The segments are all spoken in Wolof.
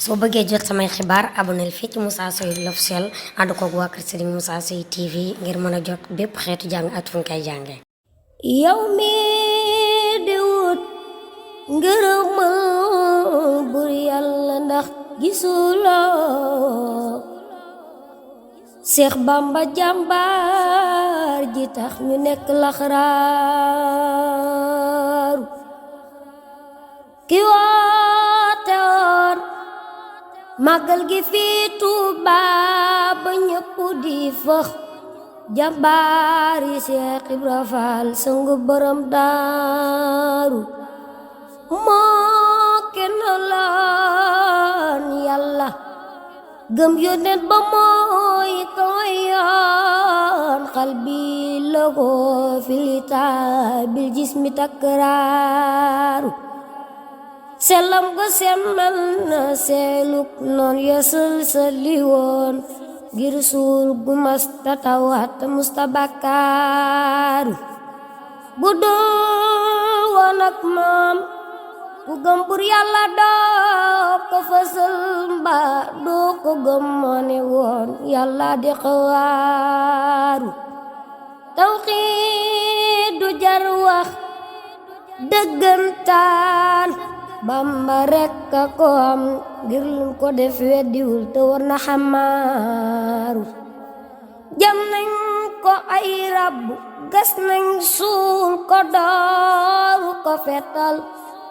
soo bëggee jot samay xibaar aboneel fii ci Moussa Soye l'officiel ànd koog waa kër Serigne Moussa Soye TV ngir mën a jot bépp xeetu jàng at fu ñu koy jàngee. yow mi di wut ngërëmal bur yàlla ndax gisuloo Seex Bamba jàmbaar ji tax ñu nekk laxraaru ki woote woon màggal gi fii Tuubaa ba ñëpp di fëx jàmbaar yi Seex Ibra Faal sangu borom daaru moo kenn loon yàlla gëm yónnent ba mooy koy yoon xal bi la ko filita bil jismi takraaru sellam ga semmel na seeluk noon yësal sali woon ngir suul gu masta tawat musta bakkaaru bu dul woon ak moom ku gëm bur yàlla doo ko fësal mbaa doo ko gëm moo ne woon yàlla di xawaaru tawxiid du jar wax dëggantaan Bamba rekk a ko am ngir lu ko def weddiwul te war na xamaaru jam nañ ko ay rabbu gas nañ suul ko dooru ko fetal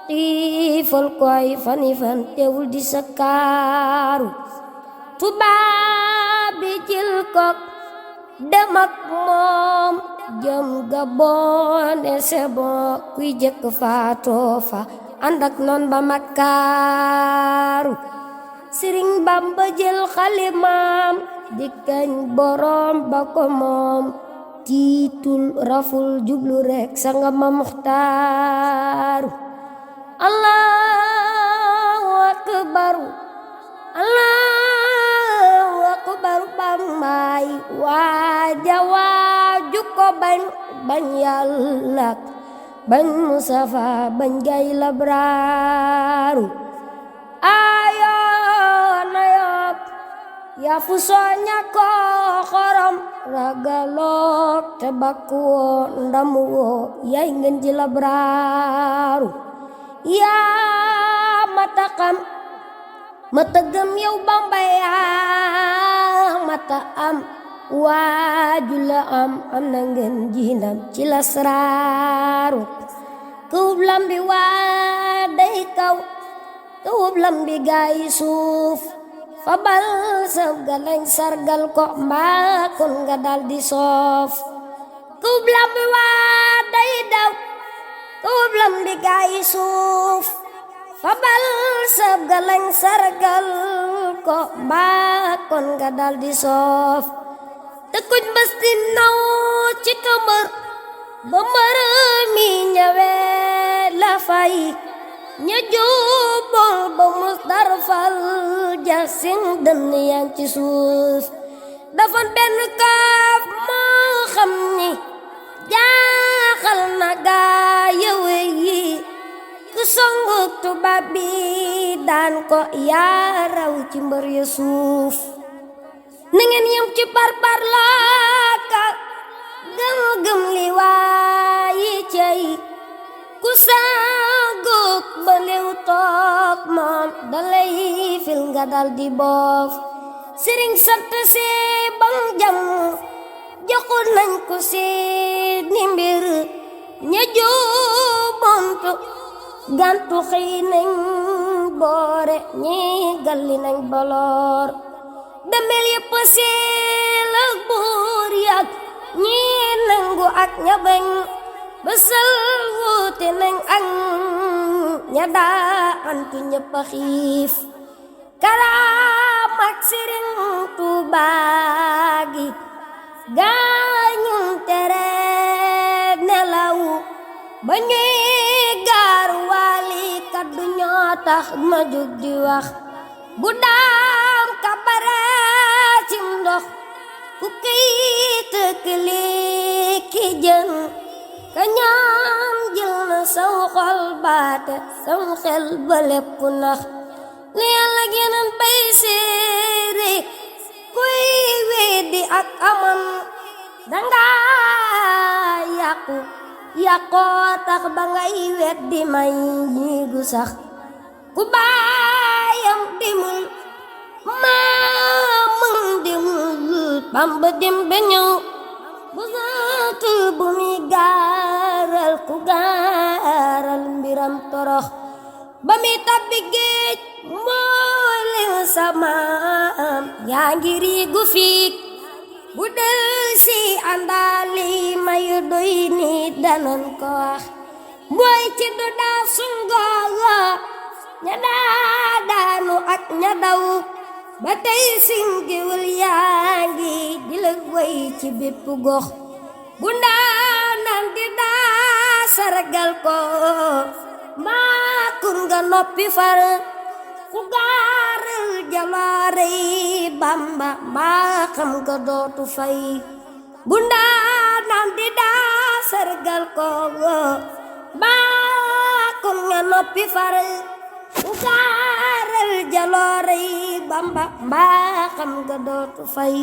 xiifal ko ay fani fan teewul di sakkaaru tubaab bi jël ko dem ak moom jëm Gabon ne c'est bon kuy jëkk faatoo fa ànd ak noon ba makkaaru Sëriñ Bamba jël xalimaam di kañ borom ba ko moom tiitul raful jublu rek sanga ma muxtaaru Allahu akbaru Allahu akbaru Bambaay waaja waaju ko bañ Yàlla bañ Mustafa bañ gay labraaru ayoon na yob yaa fu sooña ko xorom ragalook te bakku woo ndamu woo yay ngeen ji labraaru yaa mata xam mata gëm yow Bamba yaa mata am waaju la am na ngeen jiinam ci lasraaru kawub lambi waa day kaw kawub lambi gaay suuf fa bal sab galañ sargal ko mbaa kon nga dal di soof kawub lambi waa day daw kawub lambi gaay suuf fa bal sab galañ sargal ko mbaa kon nga dal di soof te kuñ bës di naw ci kamër ba mbër mi ñëwee la fay ña juuboo ba mus darfal jasin dënn yang ci suuf dafan benn kaaf moo xam ni jaaxal na gaa yëwe yi ku songu tubaab bi daan ko yaa raw ci mbër ya suuf na ngeen yem ci parpar laaka gëm li waayi cey ku saaguk ba lew toog moom dalay fil nga dal di boof sëriñ sant si bang jam joxu nañ ko si ni mbir ña juubontu gantu xëy nañ boore ñi galli nañ boloor demel yëpp seel ak buur yàgg ñi nangu ak ña bañ bësal wuute nañ ak ña daa antu ñëpp a xiif karaam ak Sëriñ Tuubaa gi gaañu tere nelaw ba ñuy gaar waali kaddu ñoo tax ma jóg di wax bu daam kabare cim ndox ku kayit këli ki jën ka ñaan jël na saw xol baate sam xel ba lépp nax li Yàlla génn ak amam danga yàqu yàqoo tax ba ngay weddi may ñiigu sax ku baayam dimul maamam dimul Bamba dim ba ñëw bu sant bu mi gaaral ku gaaral mbiram torox ba mi tabbi géej mboolem samaam yaa ngi riigu fiik bu del si àndaali mayu doy ni danan ko wax mooy ci du daa sungooga ña daa daanu ak ña daw ba tey singiwul yaa ngi di la woy ci bépp gox bu ndaanan di daa sargal ko maakun nga noppi far ku gaaral jaloore yi Bamba mbaa xam nga dootu fay bu ndaanan di daa sargal ko maakun nga noppi far ku gaaral jaloore yi Bamba mbaa xam nga dootu fay